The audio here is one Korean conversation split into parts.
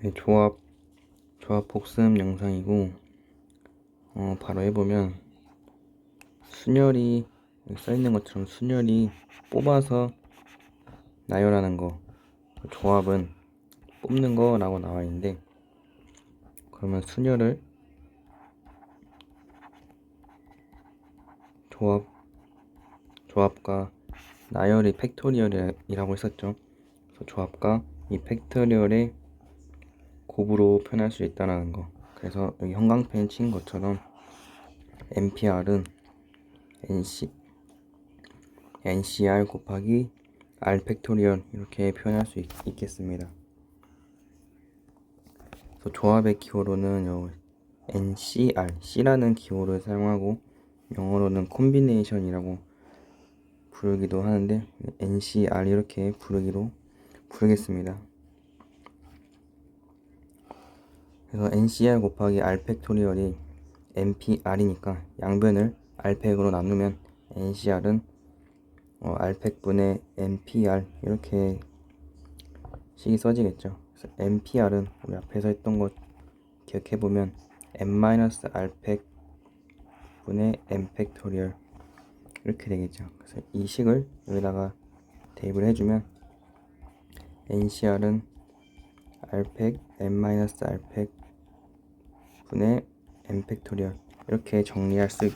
네, 조합 복습 영상이고, 바로 해보면, 순열이, 여기 써있는 것처럼 순열이 뽑아서 나열하는 거, 조합은 뽑는 거라고 나와 있는데, 그러면 순열을 조합과 나열이 팩토리얼이라고 했었죠. 그래서 조합과 이 팩토리얼의 곱으로 표현할 수 있다는 거. 그래서 여기 형광펜 친 것처럼 NPR은 NCR 곱하기 R 팩토리얼 이렇게 표현할 수 있겠습니다. 그래서 조합의 기호로는 요 NCR, C라는 기호를 사용하고 영어로는 콤비네이션이라고 부르기도 하는데 NCR 이렇게 부르겠습니다. 그래서 NCR 곱하기 R 팩토리얼이 NPR이니까 양변을 R팩으로 나누면 NCR은 R팩분의 NPR 이렇게 식이 써지겠죠. 그래서 NPR은 우리 앞에서 했던 것 기억해보면 N-R팩분의 N팩토리얼 이렇게 되겠죠. 그래서 이 식을 여기다가 대입을 해주면 NCR은 R팩 N-R팩 분의 N팩토리얼 이렇게 정리할 수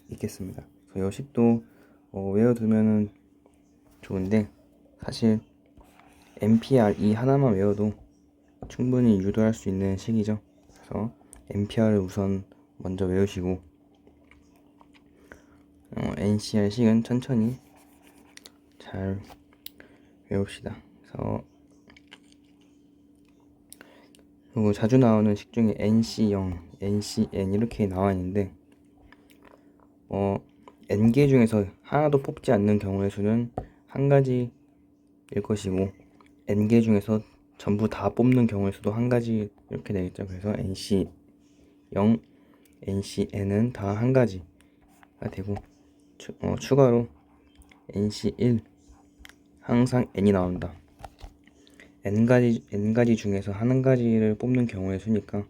있겠습니다. 그래서 이 식도 외워두면 좋은데 사실 NPR 이 하나만 외워도 충분히 유도할 수 있는 식이죠. 그래서 NPR을 우선 먼저 외우시고 NCR 식은 천천히 잘 외웁시다. 그래서 그리고 자주 나오는 식 중에 NC0, NCN 이렇게 나와 있는데 N개 중에서 하나도 뽑지 않는 경우의 수는 한 가지일 것이고 N개 중에서 전부 다 뽑는 경우의 수도 한 가지 이렇게 되겠죠. 그래서 NC0, NCN은 다 한 가지가 되고 추가로 NC1 항상 N이 나온다. N가지 중에서 한 가지를 뽑는 경우의 수니까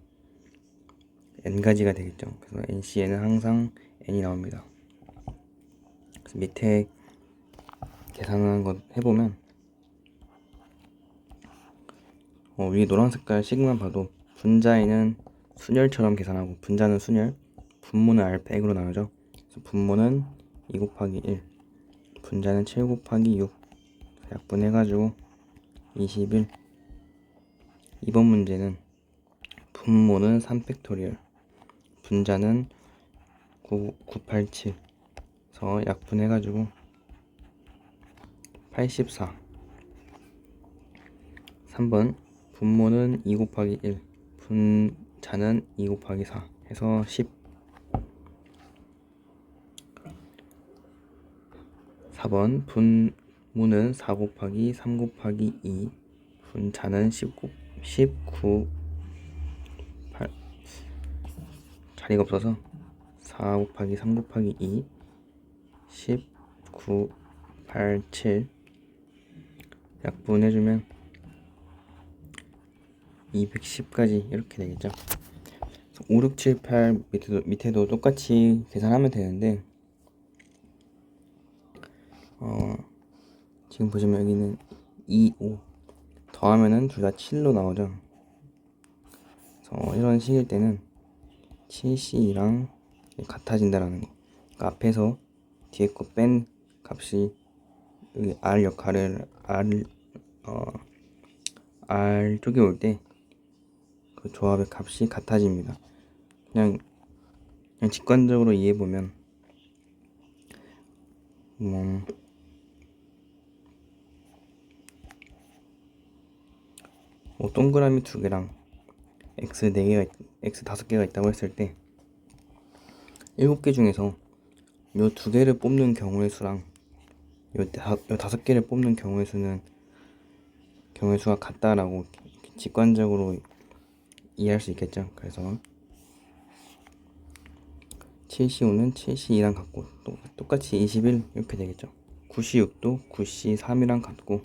N가지가 되겠죠. 그래서 NCN은 항상 N이 나옵니다. 그래서 밑에 계산한 것 해보면 위에 노란 색깔 식만 봐도 분자에는 순열처럼 계산하고 분자는 순열, 분모는 R팩으로 나누죠. 그래서 분모는 2 곱하기 1, 분자는 7 곱하기 6 약분해가지고 21. 이번 문제는 분모는 3팩토리얼, 분자는 987 그래서 약분해가지고 84. 3번 분모는 2 곱하기 1, 분자는 2 곱하기 4 해서 10. 4번 분모는 4 곱하기 3 곱하기 2, 분자는 19 자리가 없어서 4 곱하기 3 곱하기 2 19, 87 약분해주면 210까지 이렇게 되겠죠. 5, 6, 7, 8 밑에도 똑같이 계산하면 되는데 지금 보시면 여기는 2, 5 더하면은 둘 다 7로 나오죠. 그래서 이런 식일 때는 7C랑 같아진다라는 거. 그러니까 앞에서 뒤에 거 뺀 값이 여기 R 역할을 R 쪽에 올 때 그 조합의 값이 같아집니다. 그냥 직관적으로 이해해보면 동그라미 2개랑 X 4개가 X 5개가 있다고 했을 때 7개 중에서 요 2개를 뽑는 경우의 수랑 요 5개를 뽑는 경우의 수가 같다라고 직관적으로 이해할 수 있겠죠. 그래서 7C5는 7C2랑 같고 똑같이 21 이렇게 되겠죠. 9C6도 9C3이랑 같고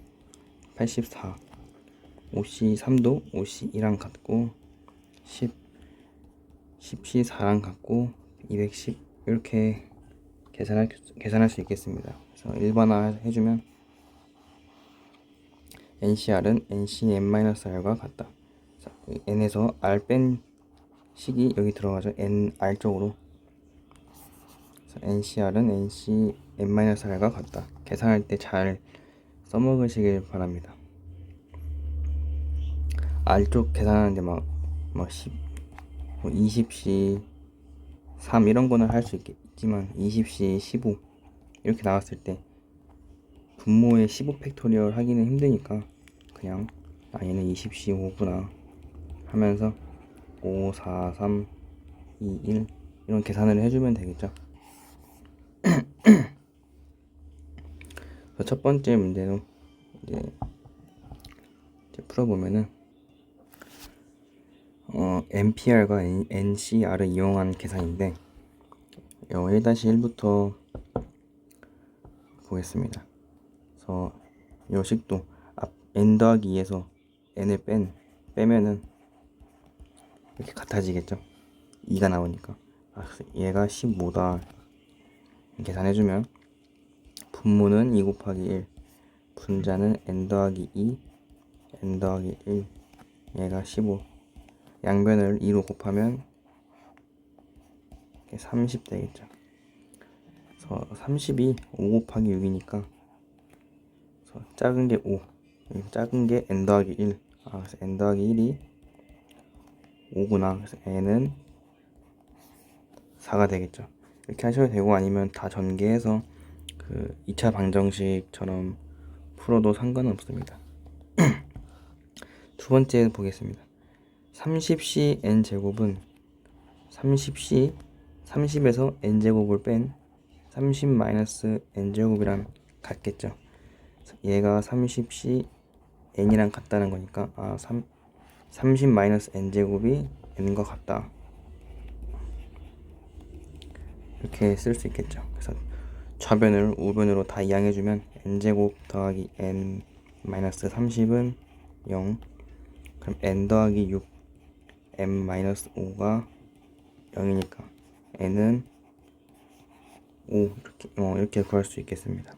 84. 5C3도 5C2랑 같고 10C4랑 같고 210 이렇게 계산할 수 있겠습니다. 그래서 일반화 해주면 NCR은 NCn-R과 같다. 자, n에서 r 뺀 식이 여기 들어가죠. nr 쪽으로. 그래서 NCR은 NCn-R과 같다. 계산할 때 잘 써먹으시길 바랍니다. R쪽 계산하는데 막 10, 20C 3 이런 거는 할 수 있지만 20C 15 이렇게 나왔을 때 분모의 15 팩토리얼 하기는 힘드니까 그냥 얘는 20C 5구나 하면서 5, 4, 3, 2, 1 이런 계산을 해주면 되겠죠. 첫 번째 문제로 이제 풀어보면은 MPR과 NCR을 이용한 계산인데 1-1부터 보겠습니다. 그래서 이 식도 n 더하기 2에서 n을 빼면은 이렇게 같아지겠죠. 2가 나오니까 얘가 15다 계산해주면 분모는 2 곱하기 1 분자는 n 더하기 2 n 더하기 1 얘가 15 양변을 2로 곱하면 30 되겠죠. 그래서 30이 5 곱하기 6이니까 작은 게 5 작은 게 n 더하기 1 그래서 n 더하기 1이 5구나. 그래서 n은 4가 되겠죠. 이렇게 하셔도 되고 아니면 다 전개해서 그 2차 방정식처럼 풀어도 상관은 없습니다. 두 번째 보겠습니다. 30C n제곱은 30에서 n제곱을 뺀 30-n제곱이랑 같겠죠. 얘가 30C n이랑 같다는 거니까 30-n제곱이 n과 같다. 이렇게 쓸 수 있겠죠. 그래서 좌변을 우변으로 다 이항해주면 n제곱 더하기 n-30은 0. 그럼 n 더하기 6 n-5가 0이니까 n은 5 이렇게 구할 수 있겠습니다.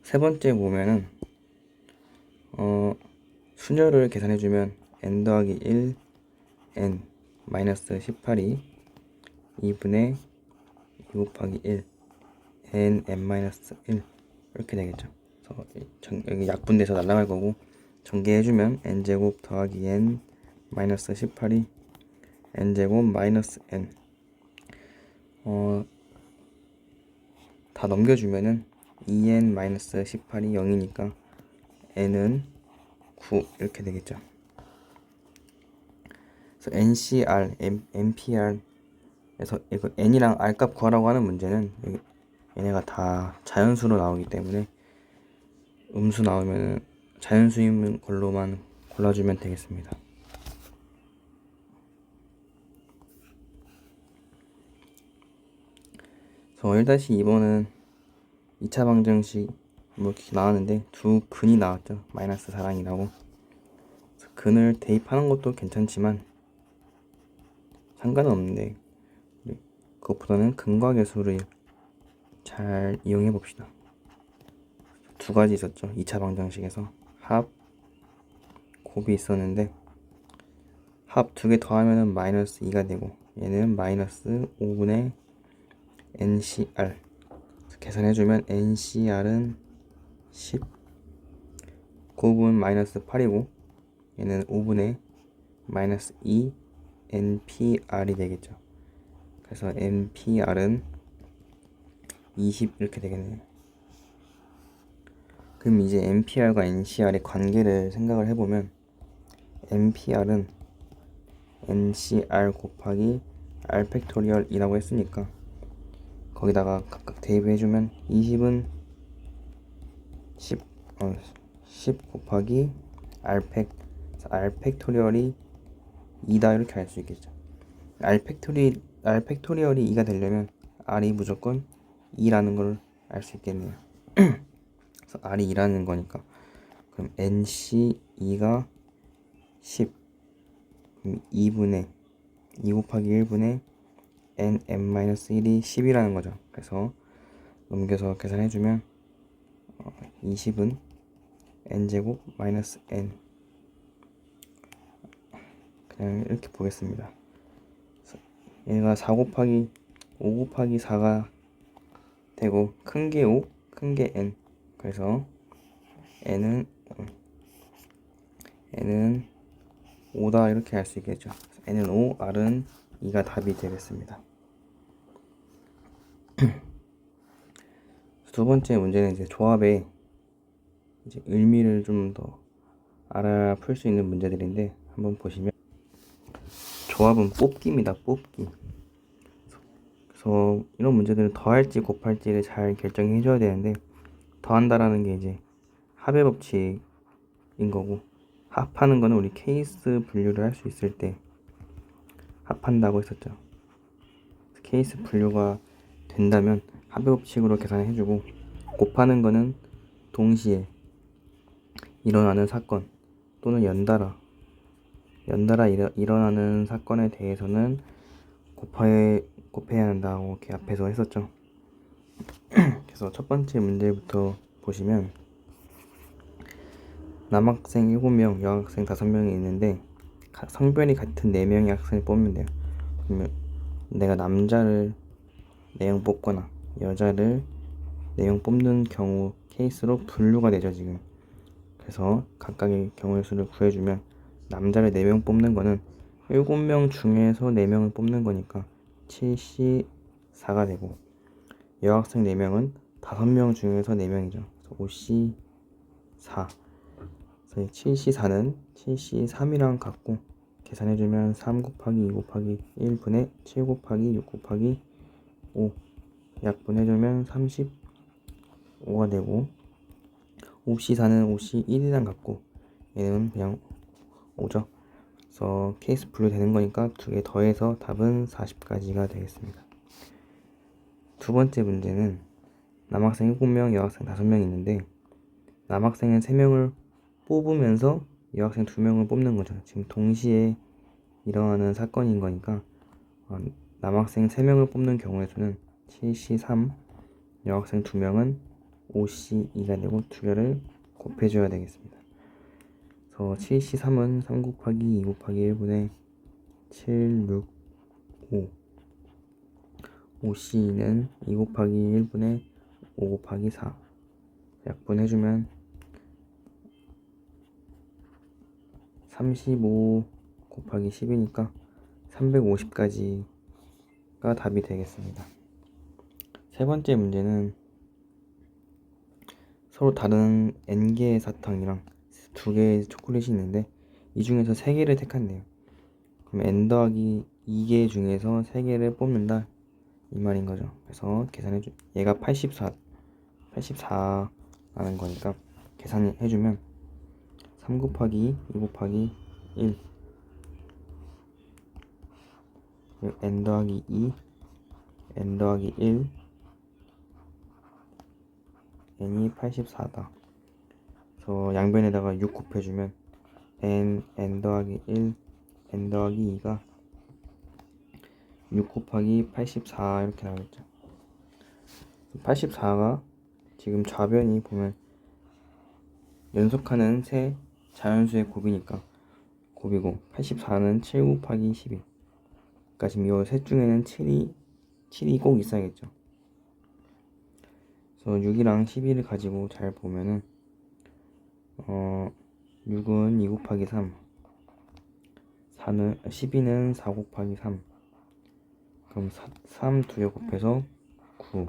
세 번째 보면은 순열을 계산해주면 n 더하기 1 n-18이 2분의 2 곱하기 1 n-1 이렇게 되겠죠. 그래서 여기 약분돼서 날아갈 거고 전개해주면 n제곱 더하기 n-18이 n제곱 마이너스 n 다 넘겨주면은 2n-18이 0이니까 n은 9 이렇게 되겠죠. 그래서 NCR, MPR에서 이거 n이랑 r 값 구하라고 하는 문제는 얘네가 다 자연수로 나오기 때문에 음수 나오면 자연수인 걸로만 골라주면 되겠습니다. 그래서 1-2번은 2차 방정식 이렇게 나왔는데 두 근이 나왔죠. 마이너스 4랑이라고. 근을 대입하는 것도 괜찮지만 상관은 없는데 그것보다는 근과 계수를 잘 이용해 봅시다. 두 가지 있었죠. 2차 방정식에서 합, 곱이 있었는데 합 두 개 더하면은 마이너스 2가 되고 얘는 마이너스 5분의 NCR 계산해주면 NCR은 10 곱은 마이너스 8이고 얘는 5분의 마이너스 2 NPR이 되겠죠. 그래서 NPR은 20 이렇게 되겠네요. 그럼 이제 NPR과 NCR의 관계를 생각을 해보면 NPR은 NCR 곱하기 R 팩토리얼이라고 했으니까 거기다가 각각 대입해주면 20은 10 곱하기 R 팩토리얼이 2다 이렇게 할 수 있겠죠. R 팩토리얼이 2가 되려면 R이 무조건 2라는 걸 알 수 있겠네요. 그래서 R이 2라는 거니까 그럼 NC 2가 10. 그럼 2분의 2 곱하기 1분의 n-1이 10이라는 거죠. 그래서 넘겨서 계산해주면 20은 n제곱 마이너스 n, 그냥 이렇게 보겠습니다. 얘가 4 곱하기 5 곱하기 4가 되고 큰 게 5, 큰 게 n. 그래서 n은 5다 이렇게 할 수 있겠죠. n은 5, r은 2가 답이 되겠습니다. 두 번째 문제는 이제 조합의 이제 의미를 좀 더 알아 풀 수 있는 문제들인데, 한번 보시면 조합은 뽑기입니다. 뽑기. 그래서 이런 문제들은 더할지 곱할지를 잘 결정해 줘야 되는데, 더한다라는 게 이제 합의 법칙인 거고, 합하는 거는 우리 케이스 분류를 할 수 있을 때 합한다고 했었죠. 케이스 분류가 된다면 합의 법칙으로 계산해 주고, 곱하는 거는 동시에 일어나는 사건 또는 연달아 일어나는 사건에 대해서는 곱해야 한다고 이렇게 앞에서 했었죠. 그래서 첫 번째 문제부터 보시면, 남학생 7명, 여학생 5명이 있는데 성별이 같은 4명의 학생을 뽑으면 돼요. 그러면 내가 남자를 4명 뽑거나 여자를 4명 뽑는 경우 케이스로 분류가 되죠, 지금. 그래서 각각의 경우의 수를 구해주면, 남자를 4명 뽑는 거는 7명 중에서 4명을 뽑는 거니까 7C4가 되고, 여학생 4명은 5명 중에서 4명이죠. 그래서 5C4. 그래서 7C4는 7C3이랑 같고, 계산해주면 3 곱하기 2 곱하기 1분의 7 곱하기 6 곱하기 5, 약분해주면 35가 되고, 5C4는 5C1이랑 같고, 얘는 그냥 5죠. 그래서 케이스 분류되는 거니까 2개 더해서 답은 40까지가 되겠습니다. 두 번째 문제는 남학생 7명, 여학생 5명이 있는데, 남학생은 3명을 뽑으면서 여학생 2명을 뽑는 거죠. 지금 동시에 일어나는 사건인 거니까 남학생 3명을 뽑는 경우의 수는 7C3, 여학생 2명은 5C2가 되고 2개를 곱해줘야 되겠습니다. 그래서 7C3은 3 곱하기 2 곱하기 1분의 7, 6, 5. 5C는 2 곱하기 1분의 5 곱하기 4. 약분해주면 35 곱하기 10이니까 350까지가 답이 되겠습니다. 세 번째 문제는 서로 다른 n개의 사탕이랑 2개의 초콜릿이 있는데, 이 중에서 3개를 택한대요. 그럼 n 더하기 2개 중에서 3개를 뽑는다 이 말인 거죠. 그래서 얘가 84라는 거니까 계산해주면 3 곱하기 2 곱하기 1, n 더하기 2, n 더하기 1, n이 84다. 그래서 양변에다가 6 곱해주면 n 더하기 1, n 더하기 2가 6 곱하기 84 이렇게 나오겠죠. 84가 지금 좌변이 보면 연속하는 세 자연수의 곱이니까 곱이고, 84는 7 곱하기 12. 그러니까 지금 이 셋 중에는 7이 꼭 있어야겠죠. 그래서 6이랑 12를 가지고 잘 보면은 6은 2 곱하기 3, 12는 4 곱하기 3. 그럼 3 2개 곱해서 9,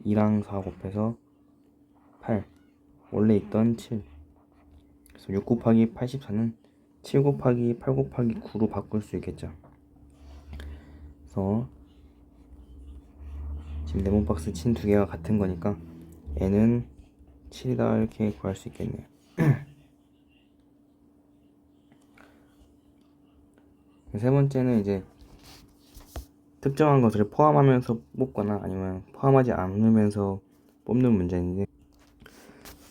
2랑 4 곱해서 8, 원래 있던 7. 그래서 6 곱하기 84는 7 곱하기 8 곱하기 9로 바꿀 수 있겠죠. 그래서 지금 네모박스 친 2개가 같은 거니까 n은 7이다 이렇게 구할 수 있겠네요. 세 번째는 이제 특정한 것을 포함하면서 뽑거나 아니면 포함하지 않으면서 뽑는 문제인데,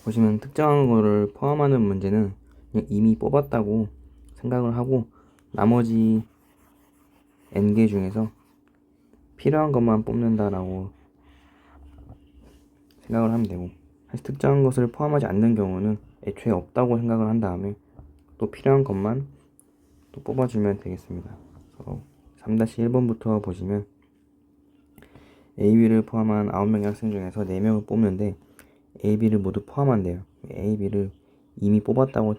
보시면 특정한 거를 포함하는 문제는 그냥 이미 뽑았다고 생각을 하고 나머지 n개 중에서 필요한 것만 뽑는다라고 생각을 하면 되고, 사실 특정한 것을 포함하지 않는 경우는 애초에 없다고 생각을 한 다음에 또 필요한 것만 또 뽑아주면 되겠습니다. 3-1번부터 보시면 AB를 포함한 9명의 학생 중에서 4명을 뽑는데 AB를 모두 포함한대요. AB를 이미 뽑았다고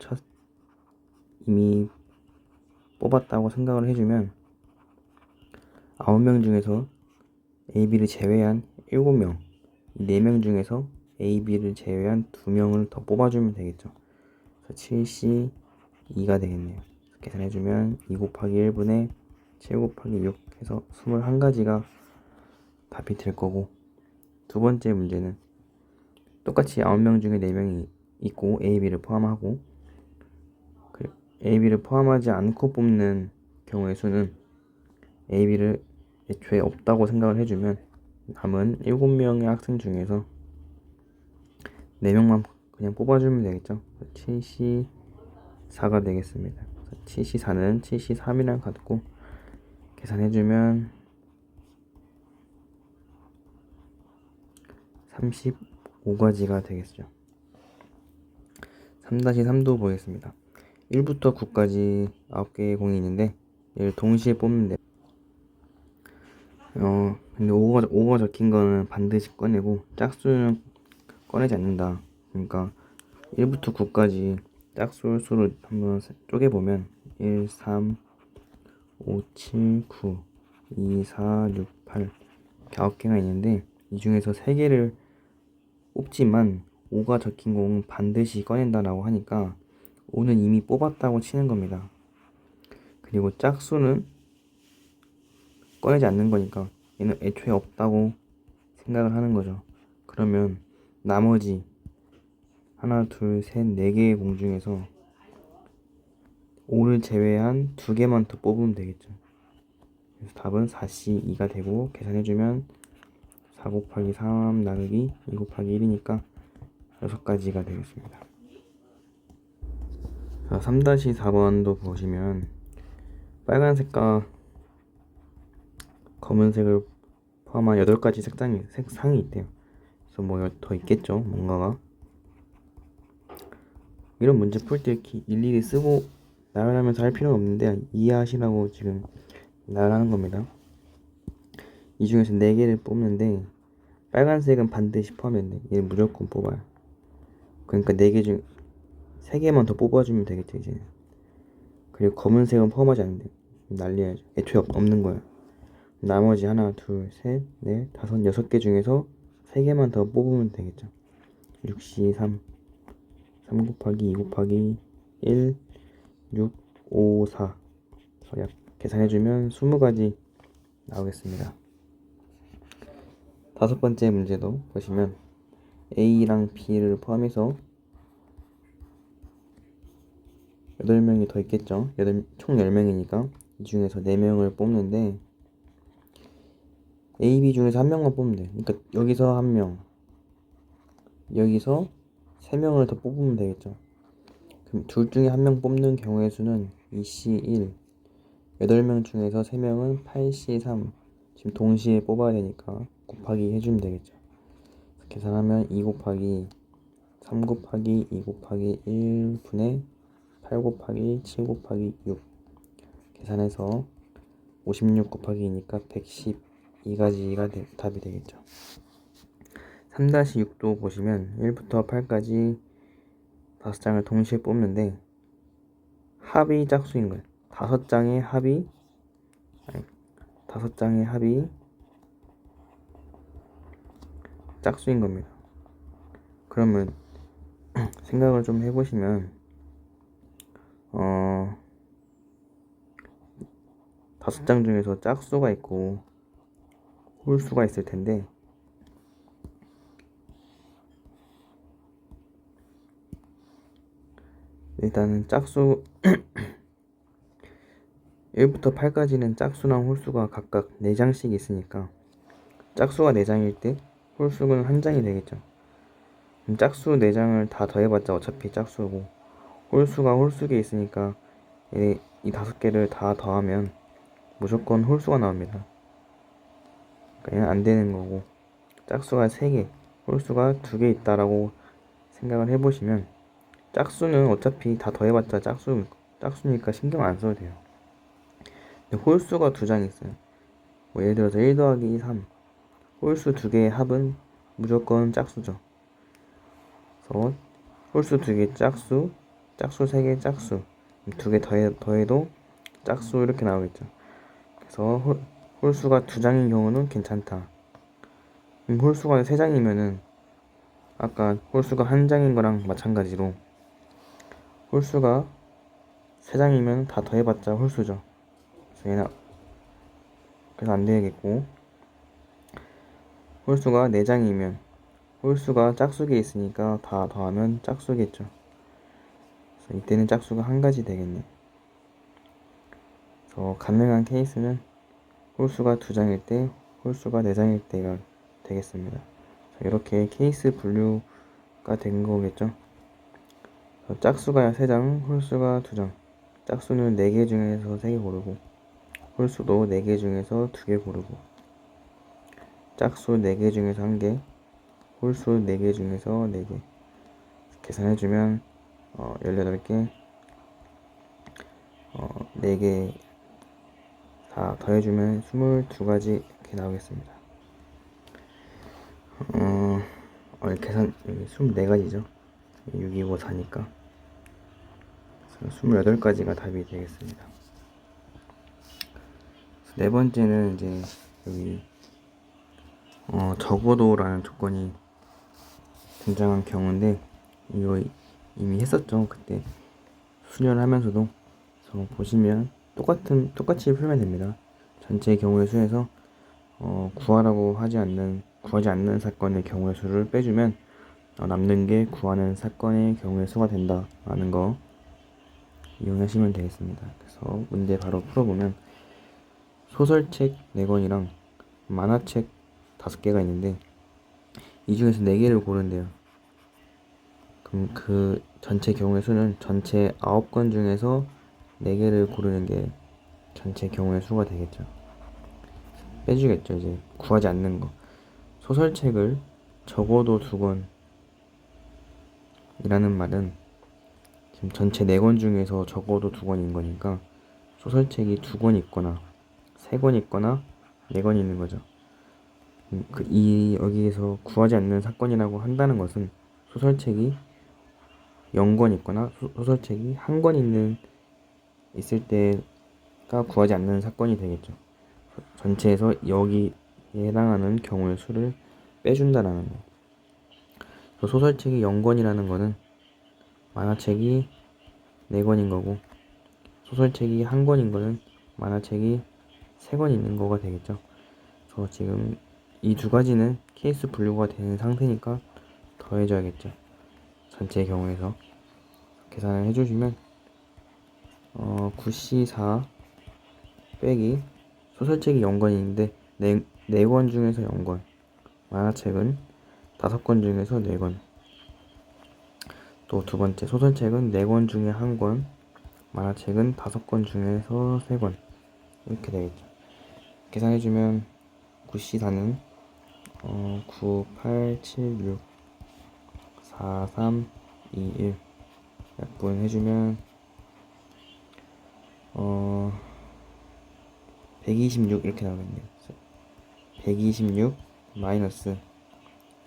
생각을 해주면 9명 중에서 AB를 제외한 7명, 4명 중에서 AB를 제외한 2명을 더 뽑아주면 되겠죠. 그래서 7C2가 되겠네요. 계산해주면 2 곱하기 1분의 7 곱하기 6 해서 21가지가 답이 될 거고, 두 번째 문제는 똑같이 9명 중에 4명이 있고 AB를 포함하고 AB를 포함하지 않고 뽑는 경우의 수는 AB를 애초에 없다고 생각을 해주면 남은 7명의 학생 중에서 4명만 그냥 뽑아주면 되겠죠. 7C4가 되겠습니다. 7C4는 7C3이랑 같고 계산해주면 35가지가 되겠죠. 3-3도 보겠습니다. 1부터 9까지 9개의 공이 있는데 얘를 동시에 뽑는데 근데 5가 적힌 거는 반드시 꺼내고 짝수는 꺼내지 않는다. 그러니까 1부터 9까지 짝수 수를 한번 쪼개보면 1, 3, 5, 7, 9, 2, 4, 6, 8 이렇게 9개가 있는데 이 중에서 3개를 뽑지만 5가 적힌 공은 반드시 꺼낸다라고 하니까 5는 이미 뽑았다고 치는 겁니다. 그리고 짝수는 꺼내지 않는 거니까 얘는 애초에 없다고 생각을 하는 거죠. 그러면 나머지 하나, 둘, 셋, 4개의 공 중에서 5를 제외한 2개만 더 뽑으면 되겠죠. 그래서 답은 4C2가 되고 계산해주면 4 곱하기 3 나누기 2 곱하기 1이니까 6가지가 되겠습니다. 자, 3-4번도 보시면 빨간색과 검은색을 포함한 8가지 색상이 있대요. 그래서 뭐 더 있겠죠, 뭔가가. 이런 문제 풀 때 이렇게 일일이 쓰고 나열하면서 할 필요는 없는데 이해하시라고 지금 나열하는 겁니다. 이 중에서 4개를 뽑는데 빨간색은 반드시 포함해야 돼. 얘는 무조건 뽑아요. 그러니까 4개 중 3개만 더 뽑아주면 되겠죠, 이제. 그리고 검은색은 포함하지 않는데 난리야죠. 애초에 없는 거야. 나머지 하나, 둘, 셋, 넷, 다섯, 6개 중에서 3개만 더 뽑으면 되겠죠. 6C3 3 곱하기 2 곱하기 1 6, 5, 4 계산해주면 20가지 나오겠습니다. 5번째 문제도 보시면 A랑 B를 포함해서 8명이 더 있겠죠. 총 10명이니까 이 중에서 4명을 뽑는데 A, B 중에서 1명만 뽑으면 돼. 그러니까 여기서 1명, 여기서 3명을 더 뽑으면 되겠죠. 그럼 둘 중에 1명 뽑는 경우의 수는 2C1, 8명 중에서 3명은 8C3 지금 동시에 뽑아야 되니까 곱하기 해주면 되겠죠. 계산하면 2 곱하기 3 곱하기 2 곱하기 1분의 8 곱하기 7 곱하기 6 계산해서 56 곱하기 2니까 112가지가 답이 되겠죠. 3-6도 보시면 1부터 8까지 5장을 동시에 뽑는데 합이 짝수인 거예요. 5장의 합이 짝수인 겁니다. 그러면 생각을 좀 해보시면 5장 중에서 짝수가 있고 홀수가 있을 텐데 일단은 짝수 1부터 8까지는 짝수랑 홀수가 각각 4장씩 있으니까 짝수가 4장일 때 홀수는 1장이 되겠죠. 짝수 4장을 다 더해봤자 어차피 짝수고 홀수가 홀수에 있으니까 이 5개를 다 더하면 무조건 홀수가 나옵니다. 그러니까 얘는 안 되는 거고, 짝수가 3개, 홀수가 2개 있다라고 생각을 해보시면, 짝수는 어차피 다 더해봤자 짝수니까 신경 안 써도 돼요. 근데 홀수가 2장 있어요. 뭐 예를 들어서 1 더하기 3, 홀수 2개의 합은 무조건 짝수죠. 그래서 홀수 2개 짝수, 짝수 3개 짝수, 2개 더해도 짝수 이렇게 나오겠죠. 그래서 홀수가 2장인 경우는 괜찮다. 홀수가 3장이면은 아까 홀수가 1장인 거랑 마찬가지로 홀수가 3장이면 다 더해봤자 홀수죠. 그래서 안 되겠고, 홀수가 4장이면 홀수가 짝수에 있으니까 다 더하면 짝수겠죠. 그래서 이때는 짝수가 1가지 되겠네. 그래서 가능한 케이스는 홀수가 2장일 때, 홀수가 4장일 때가 되겠습니다. 이렇게 케이스 분류가 된 거겠죠. 짝수가 3장, 홀수가 2장. 짝수는 4개 중에서 3개 고르고, 홀수도 4개 중에서 2개 고르고, 짝수 4개 중에서 1개, 홀수 4개 중에서 4개. 계산해주면 18개, 4개 다 더해주면 22가지 이렇게 나오겠습니다. 계산 24가지죠. 6, 2, 5, 4니까 28가지가 답이 되겠습니다. 네 번째는 이제 여기 적어도라는 조건이 등장한 경우인데, 이거 이미 했었죠. 그때 수련하면서도. 그래서 보시면 똑같이 풀면 됩니다. 전체 경우의 수에서 구하지 않는 사건의 경우의 수를 빼주면 남는 게 구하는 사건의 경우의 수가 된다라는 거 이용하시면 되겠습니다. 그래서 문제 바로 풀어보면, 소설책 4권이랑 만화책 5개가 있는데 이 중에서 4개를 고른대요. 그럼 그 전체 경우의 수는 전체 9권 중에서 4개를 고르는 게 전체 경우의 수가 되겠죠. 빼주겠죠. 이제 구하지 않는 거. 소설책을 적어도 2권 이라는 말은 지금 전체 4권 중에서 적어도 2권인 거니까 소설책이 2권 있거나 3권 있거나 4권 있는 거죠. 여기에서 구하지 않는 사건이라고 한다는 것은 소설책이 0권 있거나 소설책이 1권 있을 때가 구하지 않는 사건이 되겠죠. 전체에서 여기에 해당하는 경우의 수를 빼준다라는 거. 소설책이 0권이라는 거는 만화책이 4권인 거고, 소설책이 1권인 거는 만화책이 3권 있는 거가 되겠죠. 그래서 지금 이 2가지는 케이스 분류가 되는 상태니까 더해줘야겠죠. 전체 경우에서 계산을 해주시면 9C4 빼기 소설책이 0권인데 4권 중에서 0권, 만화책은 5권 중에서 4권, 또 2번째 소설책은 4권 중에 1권, 만화책은 5권 중에서 3권 이렇게 되겠죠. 계산해주면 9C4는 9, 8, 7, 6, 4, 3, 2, 1 약분해주면 126 이렇게 나오겠네요. 126 마이너스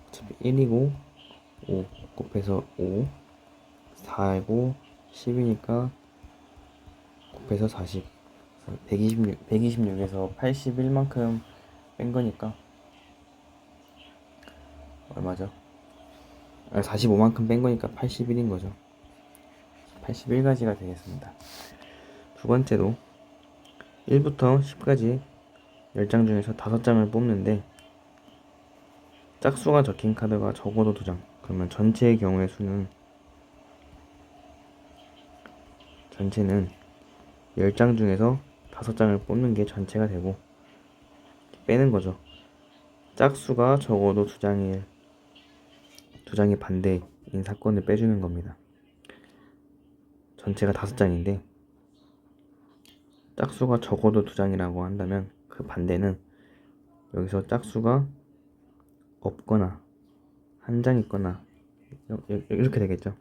어차피 1이고 5 곱해서 5, 4이고 10이니까 곱해서 40. 126에서 81만큼 뺀 거니까 얼마죠? 45만큼 뺀 거니까 81인 거죠. 81가지가 되겠습니다. 두 번째도 1부터 10까지 10장 중에서 5장을 뽑는데 짝수가 적힌 카드가 적어도 2장. 그러면 전체의 경우의 수는 전체는 10장 중에서 5장을 뽑는 게 전체가 되고, 빼는 거죠. 짝수가 적어도 2장의 반대인 사건을 빼주는 겁니다. 전체가 5장인데 짝수가 적어도 2장이라고 한다면 그 반대는 여기서 짝수가 없거나 1장 있거나 이렇게 되겠죠.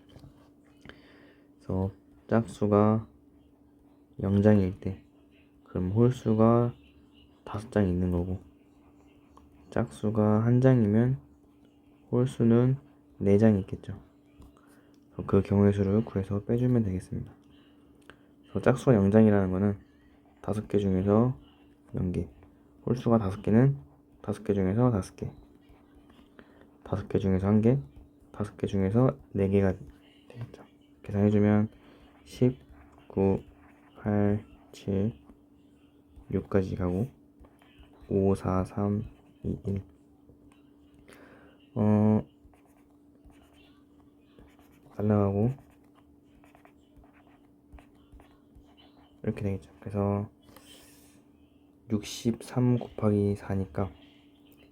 그래서 짝수가 0장일 때 그럼 홀수가 5장 있는 거고, 짝수가 1장이면 홀수는 4장 있겠죠. 그 경우의 수를 구해서 빼주면 되겠습니다. 그래서 짝수가 0장이라는 거는 5개 중에서 0개, 홀수가 5개는 5개 중에서 5개, 5개 중에서 1개, 5개 중에서 4개가 되겠죠. 계산해주면 10, 9, 8, 7, 6까지 가고 5, 4, 3, 2, 1. 날라가고 이렇게 되겠죠. 그래서 63 곱하기 4니까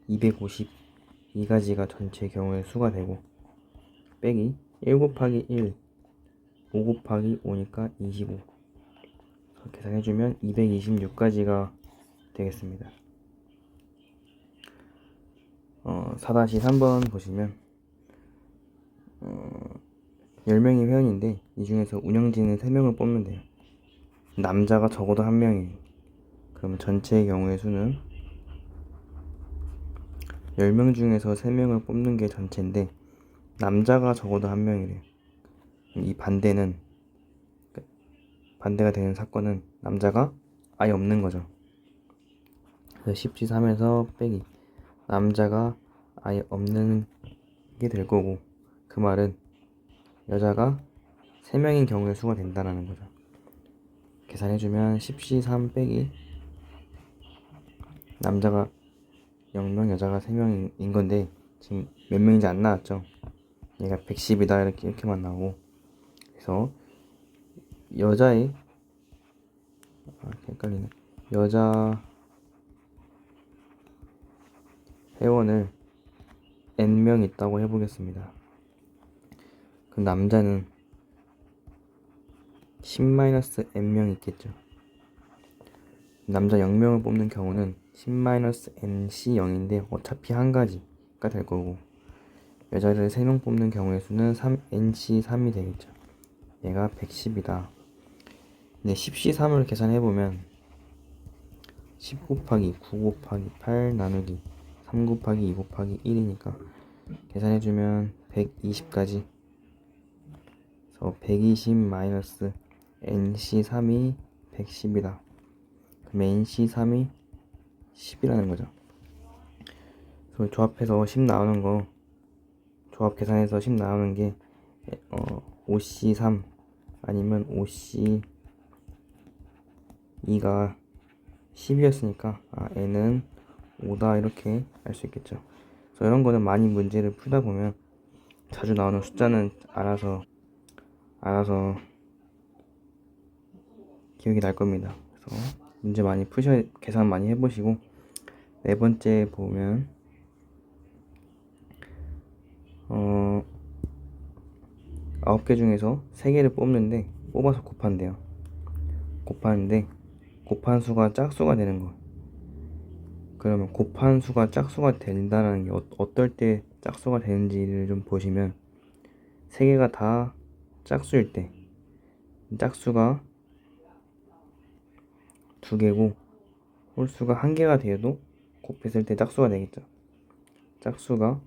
252가지가 전체 경우의 수가 되고, 빼기 1 곱하기 1, 5 곱하기 5니까 25. 계산해주면 226가지가 되겠습니다. 4-3번 보시면 10명이 회원인데 이 중에서 운영진은 3명을 뽑으면 돼요. 남자가 적어도 1명이에요. 그러면 전체의 경우의 수는 10명 중에서 3명을 뽑는 게 전체인데 남자가 적어도 1명이래요. 이 반대가 되는 사건은 남자가 아예 없는 거죠. 그래서 10-3에서 빼기 남자가 아예 없는 게 될 거고, 그 말은 여자가 3명인 경우의 수가 된다는 거죠. 계산해주면 10-3 빼기 남자가 0명, 여자가 3명인 건데 지금 몇 명인지 안 나왔죠. 얘가 110이다 이렇게만 나오고, 그래서 여자의 헷갈리네. 여자 회원을 n명 있다고 해보겠습니다. 그럼 남자는 10-n명 있겠죠. 남자 0명을 뽑는 경우는 10-nc0인데 어차피 한 가지가 될 거고, 여자를 3명 뽑는 경우의 수는 3nc3이 되겠죠. 얘가 110이다. 근데 10c3을 계산해보면 10 곱하기 9 곱하기 8 나누기 3 곱하기 2 곱하기 1이니까 계산해주면 120까지. 그래서 120 마이너스 nc3이 110이다. 그럼 nc3이 10이라는 거죠. 그래서 조합해서 10 나오는 거, 조합 계산해서 10 나오는 게 5c3 아니면 5c2가 10이었으니까 n은 5다 이렇게 알 수 있겠죠. 그래서 이런 거는 많이 문제를 풀다 보면 자주 나오는 숫자는 알아서 기억이 날 겁니다. 그래서 문제 많이 계산 많이 해보시고, 4번째 보면 9개 중에서 3개를 뽑아서 곱한대요. 곱하는데 곱한 수가 짝수가 되는 거. 그러면 곱한 수가 짝수가 된다는 게 어떨 때 짝수가 되는지를 좀 보시면, 3개가 다 짝수일 때 짝수가 2개고 홀수가 1개가 되어도 곱했을 때 짝수가 되겠죠. 짝수가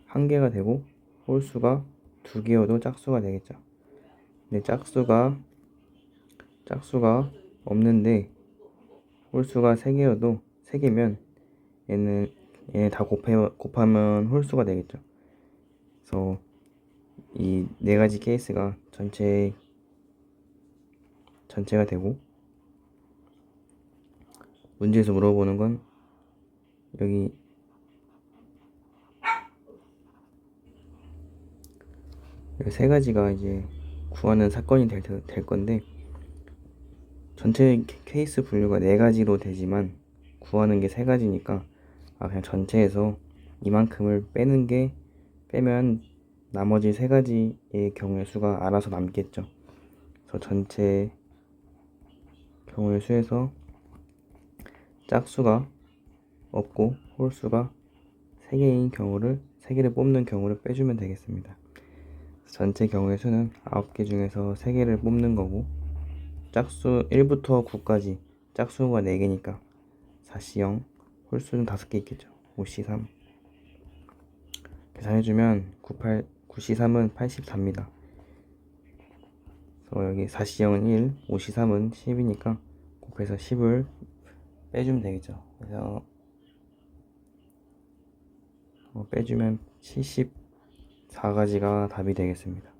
1개가 되고 홀수가 2개여도 짝수가 되겠죠. 근데 짝수가 없는데 홀수가 3개여도 3개면 얘네 다 곱하면 홀수가 되겠죠. 그래서 이 4가지 케이스가 전체가 되고, 문제에서 물어보는 건 여기 세 가지가 이제 구하는 사건이 될 건데, 전체 케이스 분류가 4가지로 되지만 구하는 게 3가지니까 그냥 전체에서 이만큼을 빼면 나머지 3가지의 경우의 수가 알아서 남겠죠. 그래서 전체 경우의 수에서 짝수가 없고 홀수가 3개인 경우를 3개를 뽑는 경우를 빼주면 되겠습니다. 전체 경우의 수는 9개 중에서 3개를 뽑는 거고, 짝수 1부터 9까지 짝수가 4개니까 4C 0, 홀수는 5개 있겠죠. 5C 3 계산해주면 9C3은 84입니다. 그래서 여기 4C 0은 1, 5C 3은 10이니까 곱해서 10을 빼주면 되겠죠. 그래서 빼주면 74가지가 답이 되겠습니다.